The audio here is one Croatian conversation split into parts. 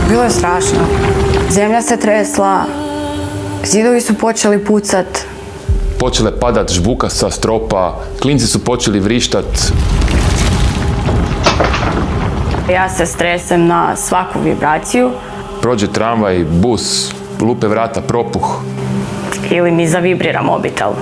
Bilo je strašno. Zemlja se tresla, zidovi su počeli pucat. Počele padat žbuka sa stropa, klinci su počeli vrištat. Ja se stresem na svaku vibraciju. Prođe tramvaj, bus, lupe vrata, propuh. Ili mi zavibrira mobitel.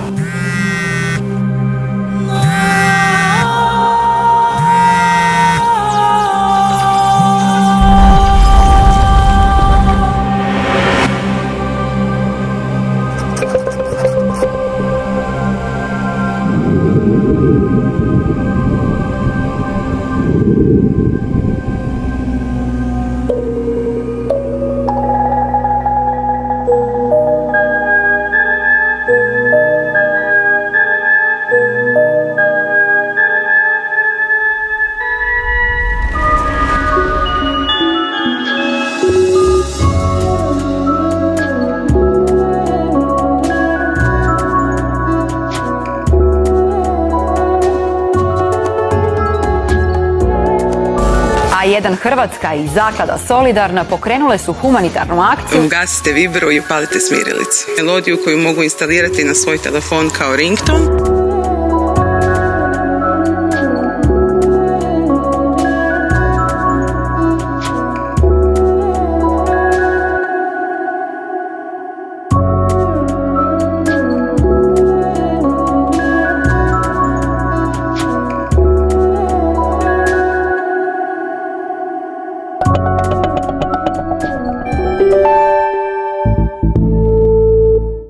A1 Hrvatska i Zaklada Solidarna pokrenule su humanitarnu akciju. Ugasite vibru i upalite smirilicu. Melodiju koju mogu instalirati na svoj telefon kao ringtone.